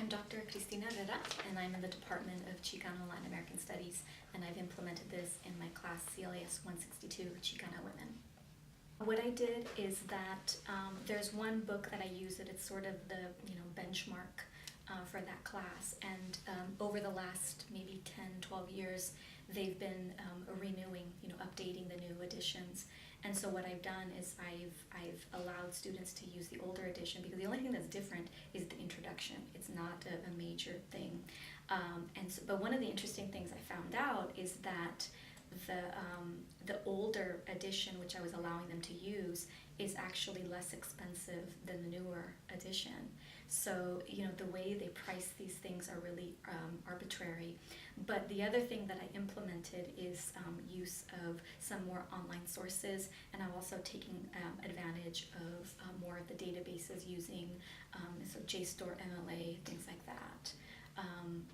Dr. Cristina Herrera, and I'm in the Department of Chicano Latin American Studies, and I've implemented this in my class CLAS 162, Chicana Women. What I did is that there's one book that I use that it's sort of the benchmark for that class, and over the last maybe 10, 12 years, they've been renewing, updating the new editions. And so what I've done is I've allowed students to use the older edition, because the only thing that's different is the introduction. It's not a major thing. But one of the interesting things I found out is that the older edition, which I was allowing them to use, is actually less expensive than the newer edition. So, the way they price these things are really arbitrary. But the other thing that I implemented is use of some more online sources, and I'm also taking advantage of more of the databases using JSTOR, MLA, things like that.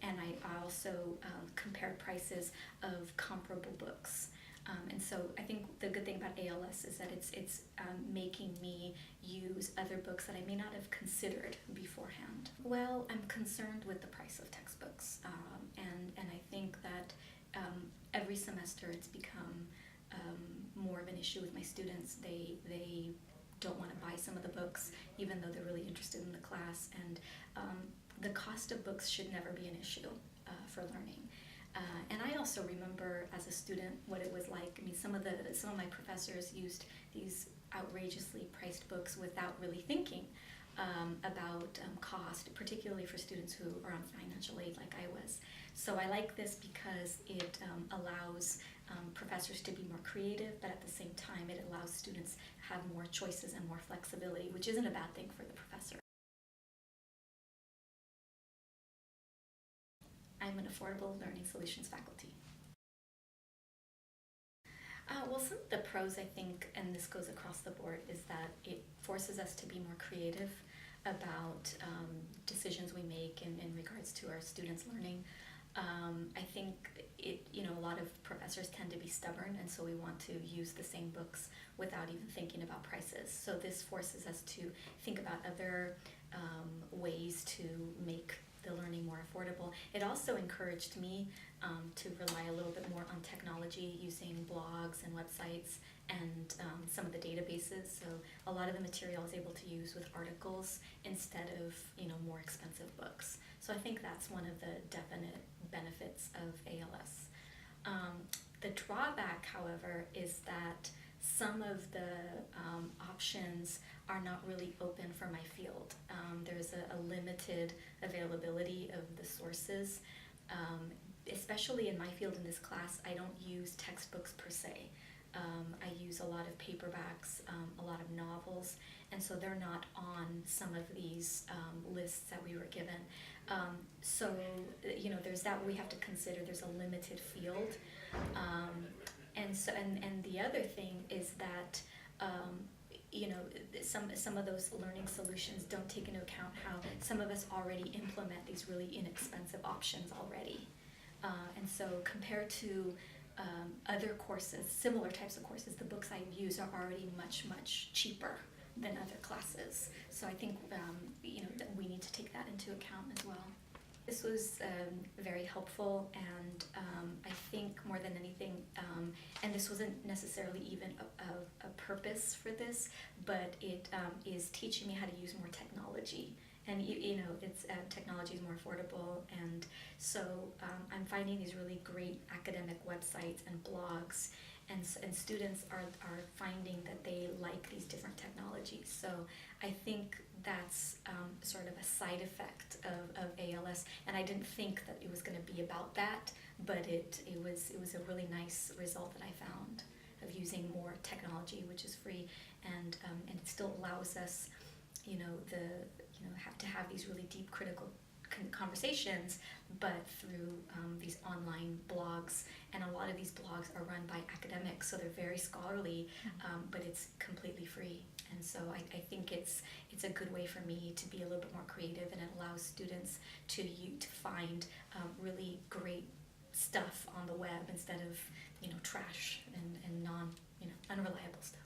And I also compared prices of comparable books. And so I think the good thing about ALS is that it's making me use other books that I may not have considered beforehand. Well, I'm concerned with the price of textbooks, and I think that every semester it's become more of an issue with my students. They don't want to buy some of the books, even though they're really interested in the class, and the cost of books should never be an issue for learning. And I also remember as a student what it was like. I mean, some of my professors used these outrageously priced books without really thinking about cost, particularly for students who are on financial aid like I was. So I like this because it allows professors to be more creative, but at the same time it allows students to have more choices and more flexibility, which isn't a bad thing for the professor. I'm an Affordable Learning Solutions faculty. Well, some of the pros, I think, and this goes across the board, is that it forces us to be more creative about decisions we make in regards to our students' learning. I think a lot of professors tend to be stubborn, and so we want to use the same books without even thinking about prices. So this forces us to think about other ways to make the learning more affordable. It also encouraged me to rely a little bit more on technology, using blogs and websites and some of the databases. So a lot of the material I was able to use with articles instead of more expensive books. So I think that's one of the definite benefits of ALS. The drawback, however, is that some of the options are not really open for my field. There's a limited availability of the sources. Especially in my field in this class, I don't use textbooks per se. I use a lot of paperbacks, a lot of novels, and so they're not on some of these lists that we were given. So there's that we have to consider. There's a limited field, and the other thing is that some of those learning solutions don't take into account how some of us already implement these really inexpensive options already. And so compared to other courses, similar types of courses, the books I use are already much, much cheaper than other classes. So I think that we need to take that into account as well. This was very helpful, and I think more than anything, and this wasn't necessarily even a purpose for this, but it is teaching me how to use more technology. And it's technology is more affordable, and so I'm finding these really great academic websites and blogs, and students are finding that they like these different technologies. So I think that's sort of a side effect of ALS, and I didn't think that it was going to be about that, but it was a really nice result that I found of using more technology, which is free, and it still allows us have to have these really deep critical conversations, but through these online blogs, and a lot of these blogs are run by academics, so they're very scholarly, but it's completely free. And so I think it's a good way for me to be a little bit more creative, and it allows students to find really great stuff on the web instead of trash and unreliable stuff.